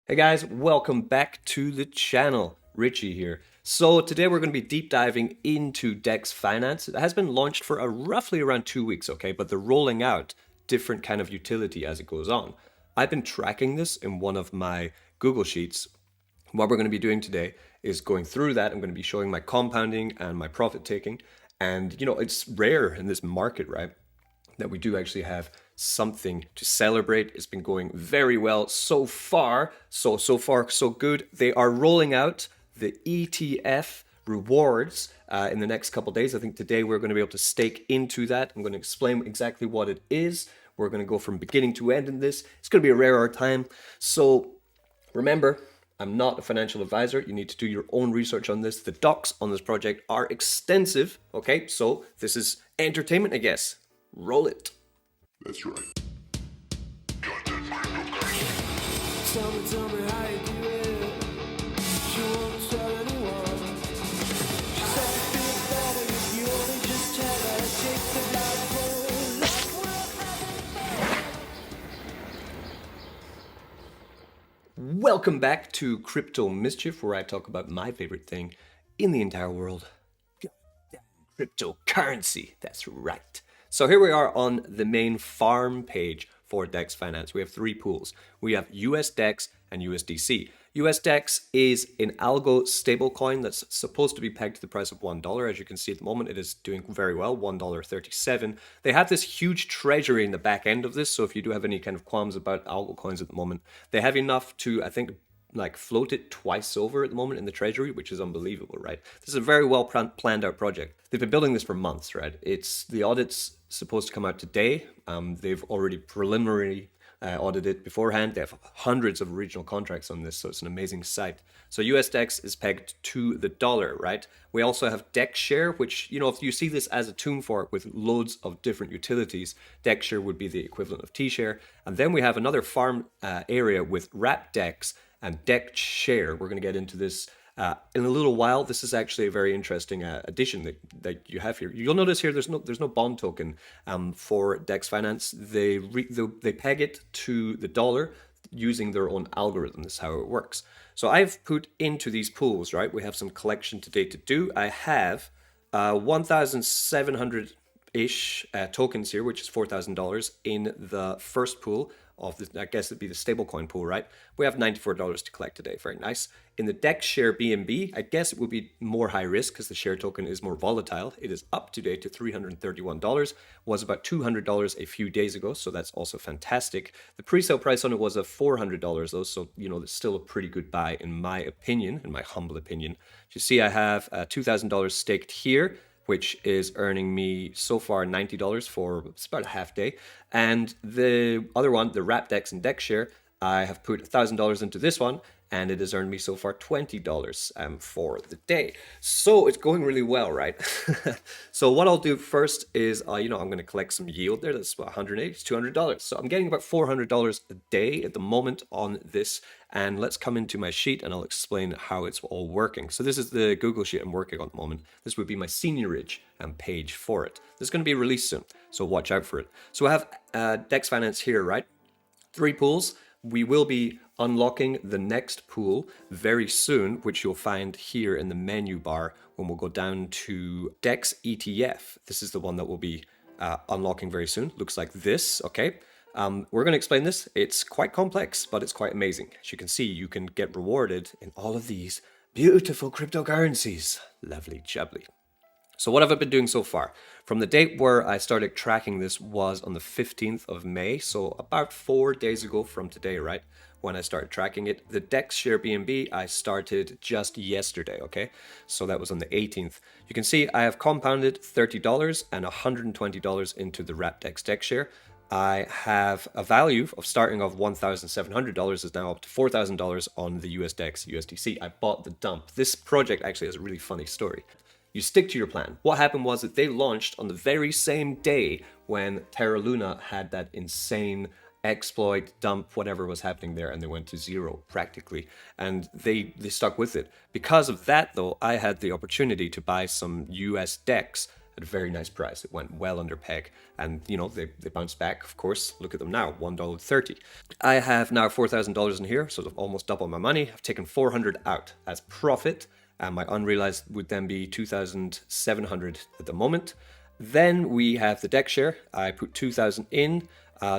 Hey guys, welcome back to the channel. Richie here. So today we're going to be deep diving into DEX Finance. It has been launched for roughly around 2 weeks, okay, but they're rolling out different kind of utility as it goes on. I've been tracking this in one of my Google Sheets. What we're going to be doing today is going through that. I'm going to be showing my compounding and my profit taking. And it's rare in this market, right, that we do actually have something to celebrate. It's been going very well so far. So far, so good. They are rolling out the ETF rewards in the next couple days. I think today we're going to be able to stake into that. I'm going to explain exactly what it is. We're going to go from beginning to end in this. It's going to be a rarer time. So remember, I'm not a financial advisor. You need to do your own research on this. The docs on this project are extensive. Okay, so this is entertainment, I guess. Roll it. That's right. Tell me how you do it. She won't tell anyone. She said it'd be better if you only just tell her. Take the blindfold. Welcome back to Crypto Mischief, where I talk about my favorite thing in the entire world. Cryptocurrency. That's right. So here we are on the main farm page for DEX Finance. We have three pools. We have USDEX and USDC. USDEX is an algo stablecoin that's supposed to be pegged to the price of $1. As you can see at the moment, it is doing very well, $1.37. They have this huge treasury in the back end of this, so if you do have any kind of qualms about algo coins at the moment, they have enough to, I think, float it twice over at the moment in the treasury, which is unbelievable, right? This is a very well planned out project. They've been building this for months, right? The audit's supposed to come out today. They've already preliminary audited beforehand. They have hundreds of original contracts on this, so it's an amazing site. So USDEX is pegged to the dollar, right? We also have DexShare, which, if you see this as a tune fork with loads of different utilities, DexShare would be the equivalent of T-Share. And then we have another farm area with WrapDex and DexShare. We're going to get into this in a little while. This is actually a very interesting addition that you have here. You'll notice here there's no bond token for DEX Finance. They peg it to the dollar using their own algorithm. This is how it works. So I've put into these pools, right? We have some collection today to do. I have 1,700-ish tokens here, which is $4,000 in the first pool of the, I guess it'd be the stablecoin pool, right? We have $94 to collect today. Very nice. In the DexShare BNB, I guess it would be more high risk because the share token is more volatile. It is up today to $331. Was about $200 a few days ago, so that's also fantastic. The pre-sale price on it was of $400 though, so it's still a pretty good buy in my opinion, in my humble opinion. You see, I have $2,000 staked here, which is earning me so far $90 for it's about a half day. And the other one, the WrapDex and DexShare, I have put $1,000 into this one, and it has earned me so far $20 for the day. So it's going really well, right? So what I'll do first is, I'm going to collect some yield there. That's about $180, it's $200. So I'm getting about $400 a day at the moment on this. And let's come into my sheet and I'll explain how it's all working. So this is the Google sheet I'm working on at the moment. This would be my seniorage page for it. This is going to be released soon, so watch out for it. So I have DEX Finance here, right? Three pools. We will be unlocking the next pool very soon, which you'll find here in the menu bar when we'll go down to DEX ETF. This is the one that we'll be unlocking very soon. Looks like this, okay? We're going to explain this. It's quite complex, but it's quite amazing. As you can see, you can get rewarded in all of these beautiful cryptocurrencies. Lovely jubbly. So what have I been doing so far? From the date where I started tracking this was on the 15th of May, so about 4 days ago from today, right? When I started tracking it. The DexShare BNB I started just yesterday, okay? So that was on the 18th. You can see I have compounded $30 and $120 into the WrapDex DexShare. I have a value of starting off $1,700 is now up to $4,000 on the USDEX USDC. I bought the dump. This project actually has a really funny story. You stick to your plan. What happened was that they launched on the very same day when Terra Luna had that insane exploit, dump, whatever was happening there, and they went to zero practically. And they stuck with it. Because of that, though, I had the opportunity to buy some USDEX at a very nice price. It went well under peg, and they bounced back. Of course, look at them now, $1.30. I have now $4,000 in here, so I've almost doubled my money. I've taken 400 out as profit, and my unrealized would then be 2,700 at the moment. Then we have the DEX share. I put 2,000 in.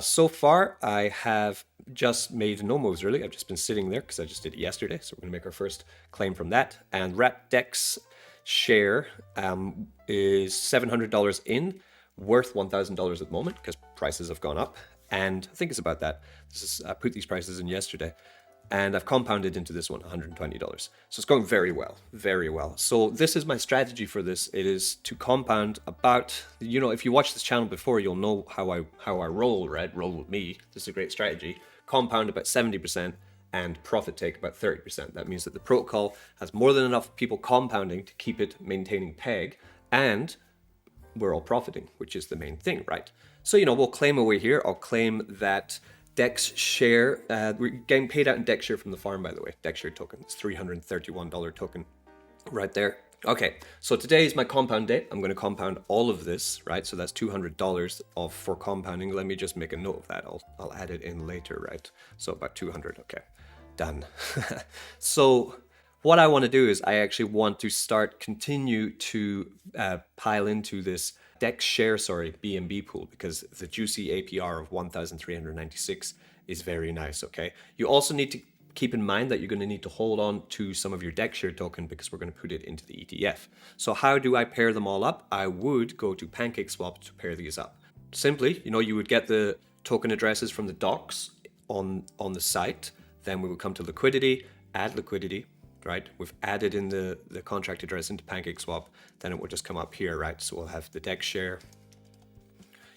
So far, I have just made no moves really. I've just been sitting there because I just did it yesterday. So we're going to make our first claim from that. And Wrap DEX share is $700 in, worth $1,000 at the moment because prices have gone up. And I think it's about that. I put these prices in yesterday. And I've compounded into this one $120. So it's going very well, very well. So this is my strategy for this. It is to compound about, if you watch this channel before, you'll know how I roll, right? Roll with me. This is a great strategy. Compound about 70% and profit take about 30%. That means that the protocol has more than enough people compounding to keep it maintaining peg, and we're all profiting, which is the main thing, right? So, we'll claim away here. I'll claim that DEX share, we're getting paid out in DEX share from the farm, by the way. DEX share token, it's $331 token right there. Okay, so today is my compound day. I'm going to compound all of this, right? So that's $200 for compounding. Let me just make a note of that. I'll add it in later, right? So about 200. Okay, done. So what I want to do is I actually want to continue to pile into this DEX share, BNB pool, because the juicy APR of 1,396 is very nice, okay? You also need to keep in mind that you're going to need to hold on to some of your DEX share token because we're going to put it into the ETF. So how do I pair them all up? I would go to PancakeSwap to pair these up. Simply, you would get the token addresses from the docs on the site. Then we would come to liquidity, add liquidity, right? We've added in the contract address into PancakeSwap, then it will just come up here, right? So we'll have the DEX share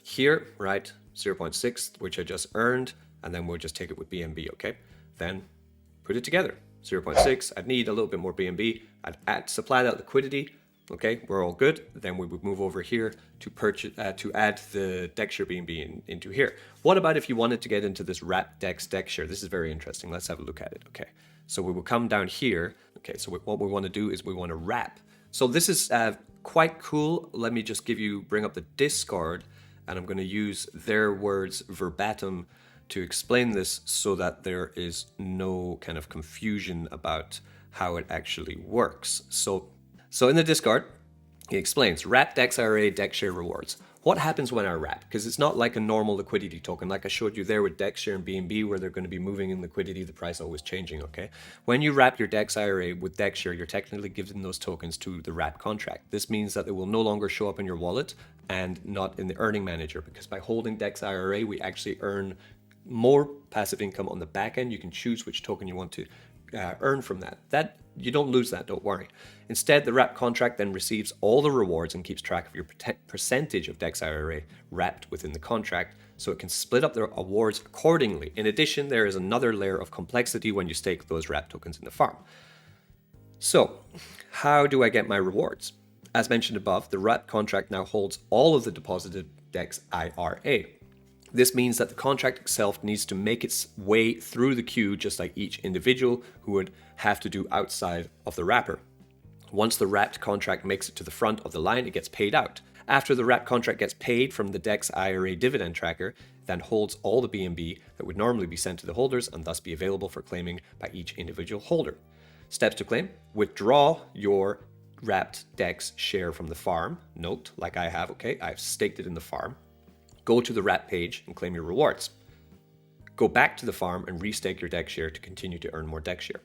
here, right? 0.6, which I just earned, and then we'll just take it with BNB, okay? Then put it together, 0.6. I'd need a little bit more BNB. I'd supply that liquidity, okay? We're all good. Then we would move over here to purchase, to add the DEX share BNB into here. What about if you wanted to get into this Wrap DEX share? This is very interesting. Let's have a look at it, okay? So we will come down here. Okay, so what we want to do is we want to wrap. So this is quite cool. Let me just bring up the Discord, and I'm going to use their words verbatim to explain this so that there is no kind of confusion about how it actually works. So in the Discord, he explains, Wrap DEX IRA DEX share rewards. What happens when I wrap? Because it's not like a normal liquidity token, like I showed you there with DEX share and BNB, where they're going to be moving in liquidity, the price always changing, okay? When you wrap your DEX IRA with DEX share, you're technically giving those tokens to the wrap contract. This means that they will no longer show up in your wallet and not in the earning manager, because by holding DEX IRA, we actually earn more passive income on the back end. You can choose which token you want to earn from that. You don't lose that, don't worry. Instead, the wrap contract then receives all the rewards and keeps track of your percentage of DEX IRA wrapped within the contract, so it can split up the awards accordingly. In addition, there is another layer of complexity when you stake those wrap tokens in the farm. So, how do I get my rewards? As mentioned above, the wrap contract now holds all of the deposited DEX IRA. This means that the contract itself needs to make its way through the queue just like each individual who would have to do outside of the wrapper. Once the wrapped contract makes it to the front of the line, it gets paid out. After the wrap contract gets paid from the DEX IRA dividend tracker, then holds all the BNB that would normally be sent to the holders and thus be available for claiming by each individual holder. Steps to claim: withdraw your wrapped DEX share from the farm. Note, like I have, okay, I've staked it in the farm. Go to the wrap page and claim your rewards. Go back to the farm and restake your DEX share to continue to earn more DEX share.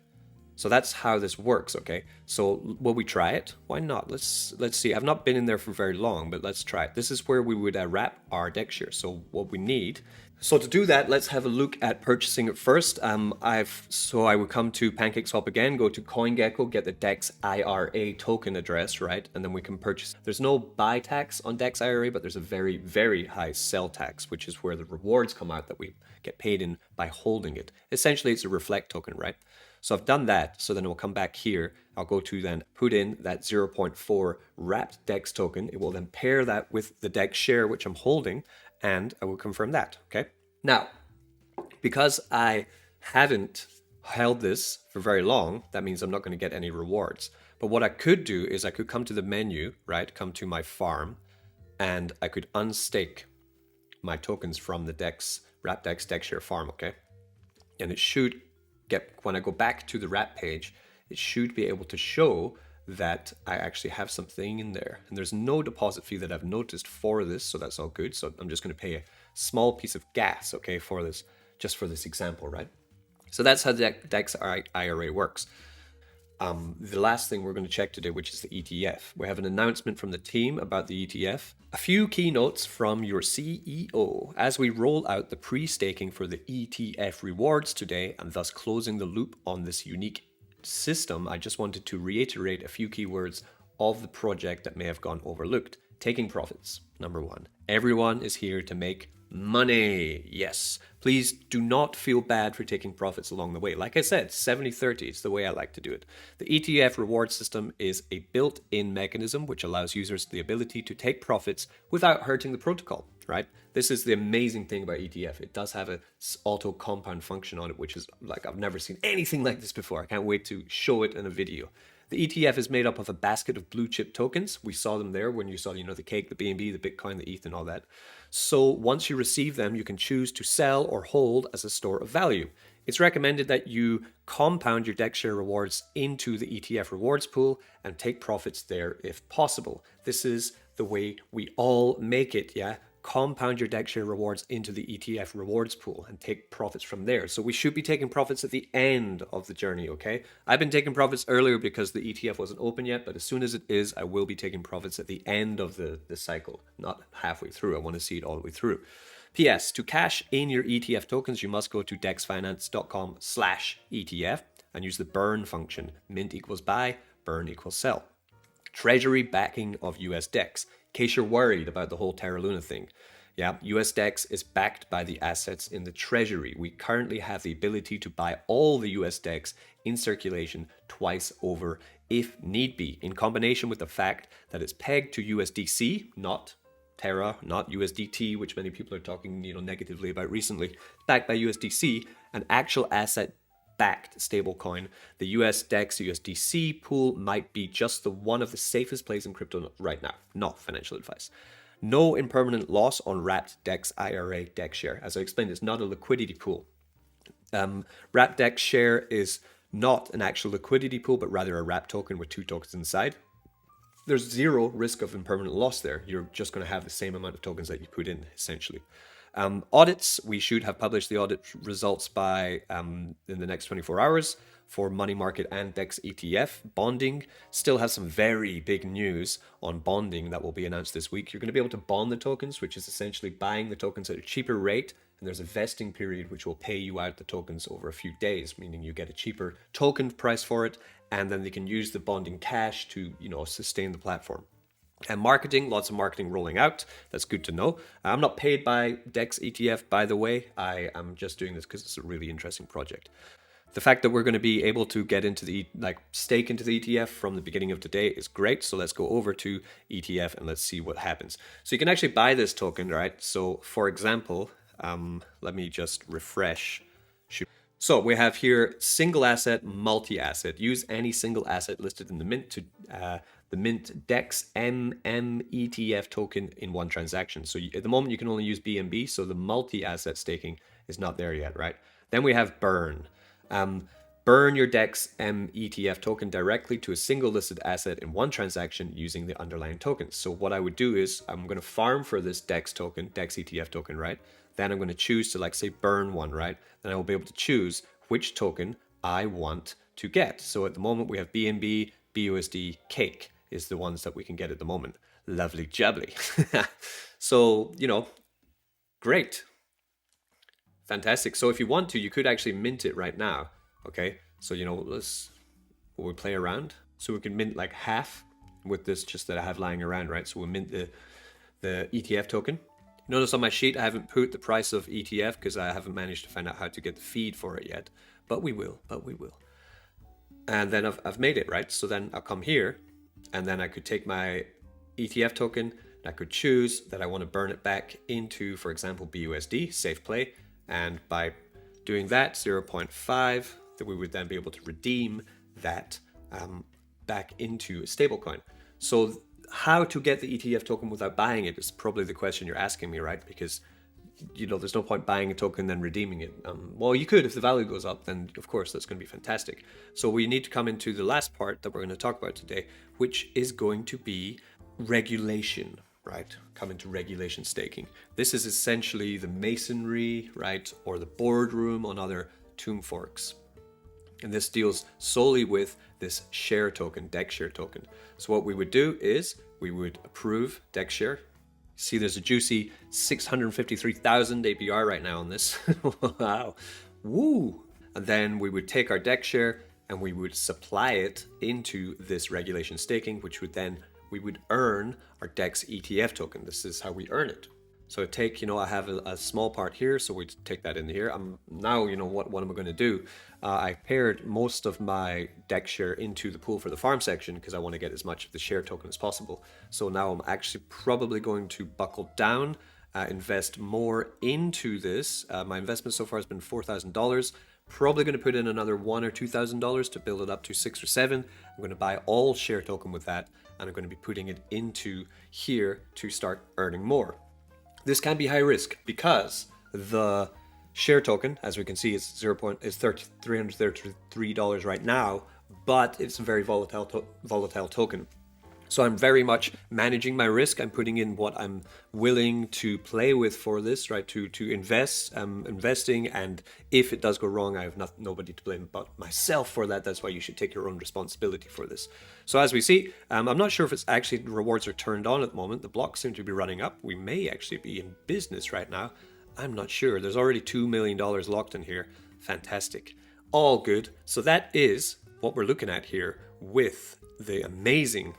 So that's how this works, okay? So will we try it? Why not? Let's see. I've not been in there for very long, but let's try it. This is where we would wrap our DEX share. So what we need. So to do that, let's have a look at purchasing it first. I would come to PancakeSwap again, go to CoinGecko, get the DEX IRA token address, right? And then we can purchase. There's no buy tax on DEX IRA, but there's a very, very high sell tax, which is where the rewards come out that we get paid in by holding it. Essentially, it's a reflect token, right? So I've done that. So then we'll come back here. I'll go to then put in that 0.4 wrapped DEX token. It will then pair that with the DEX share, which I'm holding, and I will confirm that, okay? Now, because I haven't held this for very long, that means I'm not going to get any rewards. But what I could do is I could come to the menu, right? Come to my farm, and I could unstake my tokens from the wrap.dex DexShare farm, okay? And it should when I go back to the wrap page, it should be able to show that I actually have something in there. And there's no deposit fee that I've noticed for this, so that's all good. So I'm just going to pay a small piece of gas, okay, for this, just for this example, right? So that's how the DEX IRA works. The last thing we're going to check today, which is the ETF. We have an announcement from the team about the ETF. A few keynotes from your CEO as we roll out the pre-staking for the ETF rewards today, and thus closing the loop on this unique system. I just wanted to reiterate a few keywords of the project that may have gone overlooked. Taking profits, number one. Everyone is here to make money. Yes. Please do not feel bad for taking profits along the way. Like I said, 70-30 is the way I like to do it. The ETF reward system is a built-in mechanism which allows users the ability to take profits without hurting the protocol, right? This is the amazing thing about ETF. It does have a auto compound function on it, which is like, I've never seen anything like this before. I can't wait to show it in a video. The ETF is made up of a basket of blue chip tokens. We saw them there when you saw, the cake, the BNB, the Bitcoin, the ETH, and all that. So once you receive them, you can choose to sell or hold as a store of value. It's recommended that you compound your DexShare rewards into the ETF rewards pool and take profits there if possible. This is the way we all make it, yeah? Compound your DexShare rewards into the ETF rewards pool and take profits from there. So we should be taking profits at the end of the journey, okay? I've been taking profits earlier because the ETF wasn't open yet, but as soon as it is, I will be taking profits at the end of the cycle, not halfway through. I want to see it all the way through. P.S. To cash in your ETF tokens, you must go to dexfinance.com/ETF and use the burn function. Mint equals buy, burn equals sell. Treasury backing of US DEX. In case you're worried about the whole Terra Luna thing. Yeah, US DEX is backed by the assets in the treasury. We currently have the ability to buy all the US DEX in circulation twice over if need be, in combination with the fact that it's pegged to USDC, not Terra, not USDT, which many people are talking, negatively about recently, backed by USDC, an actual asset backed stablecoin. The US DEX USDC pool might be just one of the safest plays in crypto right now. Not financial advice. No impermanent loss on wrapped DEX IRA DexShare. As I explained, it's not a liquidity pool. Wrapped DexShare is not an actual liquidity pool, but rather a wrap token with 2 tokens inside. There's zero risk of impermanent loss there. You're just going to have the same amount of tokens that you put in, essentially. Audits, we should have published the audit results by in the next 24 hours for money market and DEX ETF. Bonding still has some very big news on bonding that will be announced this week. You're going to be able to bond the tokens, which is essentially buying the tokens at a cheaper rate. And there's a vesting period which will pay you out the tokens over a few days, meaning you get a cheaper token price for it. And then they can use the bonding cash to, sustain the platform. And marketing, lots of marketing rolling out. That's good to know. I'm not paid by DEX ETF, by the way. I am just doing this because it's a really interesting project. The fact that we're going to be able to get into stake into the ETF from the beginning of today is great. So let's go over to ETF and let's see what happens. So you can actually buy this token, right? So for example, let me just refresh. So we have here single asset, multi-asset. Use any single asset listed in the mint to the mint DEX ETF token in one transaction. So at the moment you can only use BNB, so the multi-asset staking is not there yet, right? Then we have burn. Burn your DEX ETF token directly to a single listed asset in one transaction using the underlying tokens. So what I would do is I'm going to farm for this DEX ETF token, right? Then I'm going to choose to say burn one, right? Then I will be able to choose which token I want to get. So at the moment we have BNB, BUSD, Cake is the ones that we can get at the moment. Lovely jubbly. So, great. Fantastic. So if you want to, you could actually mint it right now. Okay. So, we'll play around. So we can mint half with this just that I have lying around, right? So we'll mint the ETF token. Notice on my sheet, I haven't put the price of ETF because I haven't managed to find out how to get the feed for it yet, but we will. And then I've made it, right? So then I'll come here and then I could take my ETF token and I could choose that I want to burn it back into, for example, BUSD, safe play. And by doing that, 0.5, that we would then be able to redeem that back into a stablecoin. So how to get the ETF token without buying it is probably the question you're asking me, right? Because there's no point buying a token and then redeeming it. Well, you could if the value goes up, then of course that's going to be fantastic. So we need to come into the last part that we're going to talk about today, which is going to be regulation, right? Come into regulation staking. This is essentially the masonry, right, or the boardroom on other tomb forks. And this deals solely with this share token, DEX share token. So what we would do is we would approve DEX share. See, there's a juicy 653,000 APR right now on this. Wow. Woo. And then we would take our DEX share and we would supply it into this regulation staking, which would then we would earn our DEX ETF token. This is how we earn it. So take, I have a small part here, so we take that in here. Now, what am I going to do? I paired most of my DEX share into the pool for the farm section because I want to get as much of the share token as possible. So now I'm actually probably going to buckle down, invest more into this. My investment so far has been $4,000. Probably going to put in another $1,000 or $2,000 to build it up to 6 or 7. I'm going to buy all share token with that, and I'm going to be putting it into here to start earning more. This can be high risk because the share token, as we can see, is $333 right now, but it's a very volatile token. So I'm very much managing my risk. I'm putting in what I'm willing to play with for this, right? To invest. I'm investing, and if it does go wrong, I have nobody to blame but myself for that. That's why you should take your own responsibility for this. So as we see, I'm not sure if it's actually the rewards are turned on at the moment. The blocks seem to be running up. We may actually be in business right now. I'm not sure. There's already $2 million locked in here. Fantastic. All good. So that is what we're looking at here with the amazing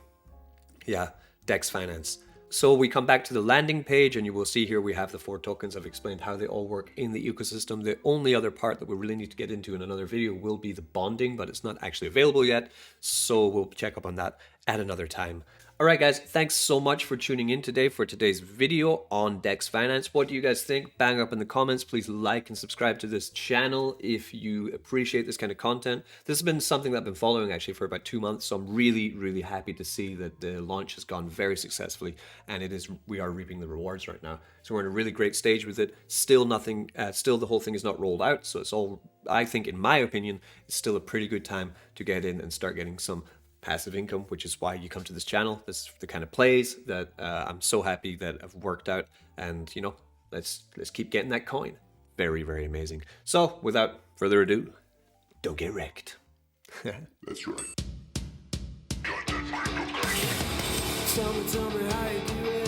DEX Finance. So we come back to the landing page and you will see here we have the 4 tokens. I've explained how they all work in the ecosystem. The only other part that we really need to get into in another video will be the bonding, but it's not actually available yet. So we'll check up on that at another time. All right, guys, thanks so much for tuning in today for today's video on DEX Finance. What do you guys think? Bang up in the comments. Please like and subscribe to this channel if you appreciate this kind of content. This has been something that I've been following actually for about 2 months, so I'm really, really happy to see that the launch has gone very successfully, and we are reaping the rewards right now. So we're in a really great stage with it. Still the whole thing is not rolled out, so it's all, I think, in my opinion, it's still a pretty good time to get in and start getting some passive income, which is why you come to this channel. This is the kind of plays that I'm so happy that have worked out, and let's keep getting that coin. Very, very amazing. So without further ado, don't get wrecked. That's right. Tell me how you do it.